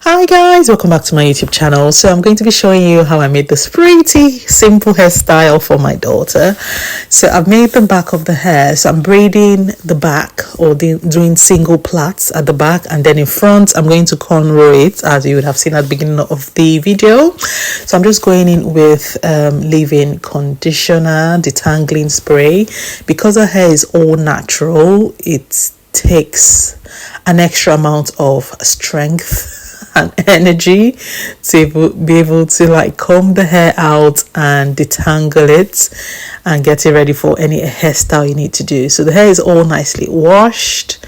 Hi guys, welcome back to my YouTube channel. So I'm going to be showing you how I made this pretty simple hairstyle for my daughter. So I've made the back of the hair, so I'm braiding the back or doing single plaits at the back, and then in front I'm going to cornrow it as you would have seen at the beginning of the video. So I'm just going in with leave-in conditioner, detangling spray. Because her hair is all natural, it takes an extra amount of strength and energy to be able to like comb the hair out and detangle it and get it ready for any hairstyle you need to do. So the hair is all nicely washed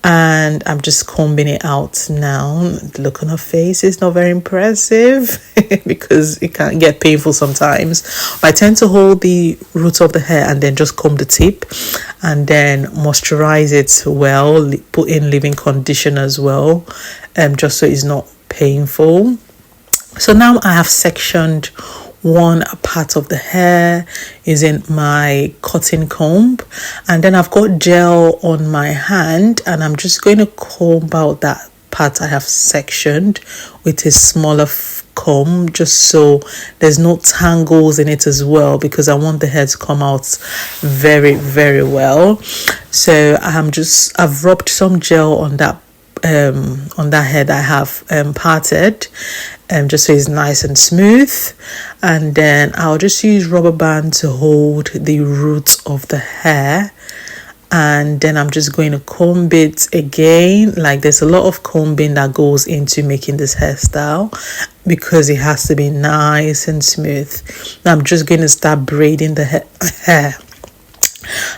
and I'm just combing it out now. The look on her face is not very impressive because it can get painful sometimes. I tend to hold the root of the hair and then just comb the tip and then moisturize it well, put in leave-in conditioner as well, just so it's not painful. So now I have sectioned one part of the hair using my cotton comb, and then I've got gel on my hand and I'm just going to comb out that part I have sectioned with a smaller comb, just so there's no tangles in it as well, because I want the hair to come out very well. So I've rubbed some gel on that hair that I have parted, just so it's nice and smooth, and then I'll just use rubber band to hold the roots of the hair, and then I'm just going to comb it again. Like, there's a lot of combing that goes into making this hairstyle because it has to be nice and smooth. Now I'm just going to start braiding the hair.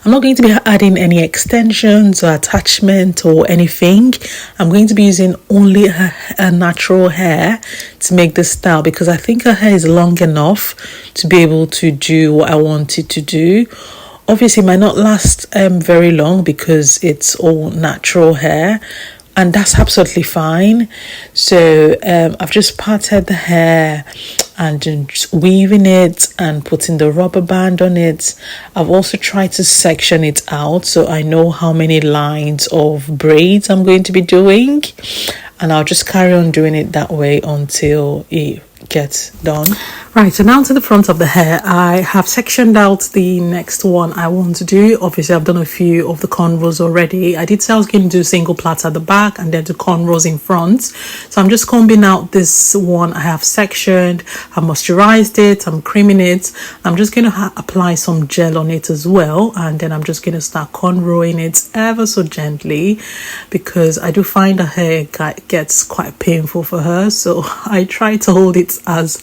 I'm not going to be adding any extensions or attachment or anything. I'm going to be using only her natural hair to make this style, because I think her hair is long enough to be able to do what I want it to do. Obviously, it might not last very long because it's all natural hair, and that's absolutely fine. So I've just parted the hair and just weaving it and putting the rubber band on it. I've also tried to section it out so I know how many lines of braids I'm going to be doing, and I'll just carry on doing it that way until it gets done. Right, so now to the front of the hair, I have sectioned out the next one I want to do. Obviously, I've done a few of the cornrows already. I did say I was going to do single plaits at the back and then the cornrows in front. So I'm just combing out this one I have sectioned. I moisturized it, I'm creaming it. I'm just going to apply some gel on it as well, and then I'm just going to start cornrowing it ever so gently, because I do find the hair gets quite painful for her. So I try to hold it as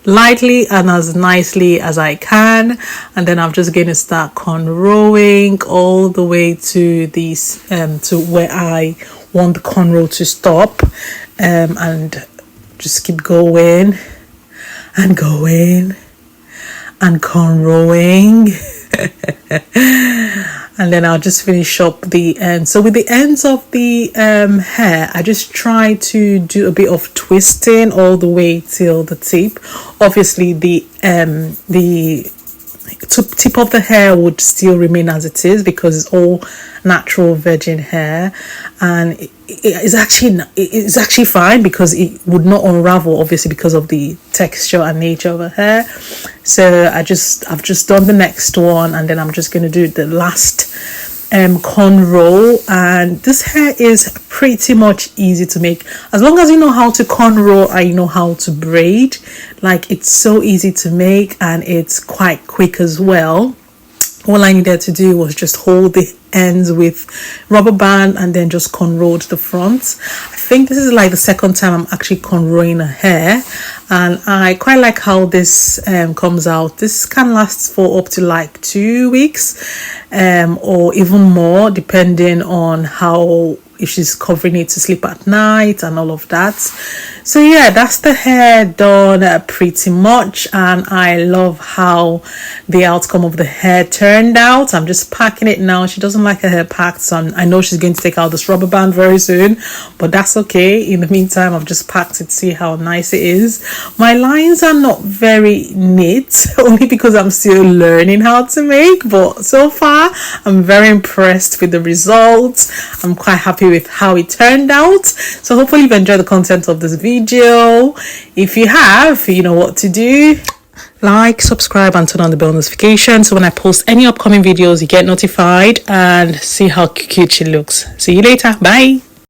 lightly and as nicely as I can, and then I'm just going to start cornrowing all the way to these to where I want the cornrow to stop, and just keep going and going and cornrowing. And then I'll just finish up the end. So with the ends of the hair, I just try to do a bit of twisting all the way till the tip. Obviously, the tip of the hair would still remain as it is because it's all natural virgin hair, and it's actually fine because it would not unravel, obviously, because of the texture and nature of her hair. So I've just done the next one, and then I'm just going to do the last cornrow. And this hair is pretty much easy to make as long as you know how to cornrow and you know how to braid. Like, it's so easy to make and it's quite quick as well. All I needed to do was just hold the ends with rubber band and then just cornrowed the front. I think this is like the second time I'm actually cornrowing her hair, and I quite like how this comes out. This can last for up to like 2 weeks or even more, depending on how, if she's covering it to sleep at night and all of that. So yeah, that's the hair done pretty much, and I love how the outcome of the hair turned out. I'm just packing it now. She doesn't like her hair packed, so I know she's going to take out this rubber band very soon, but that's okay. In the meantime, I've just packed it, see how nice it is. My lines are not very neat, only because I'm still learning how to make, but so far I'm very impressed with the results. I'm quite happy happy with how it turned out. So hopefully you've enjoyed the content of this video. If you have, you know what to do. Like, subscribe, and turn on the bell notification so when I post any upcoming videos you get notified, and see how cute she looks. See you later. Bye.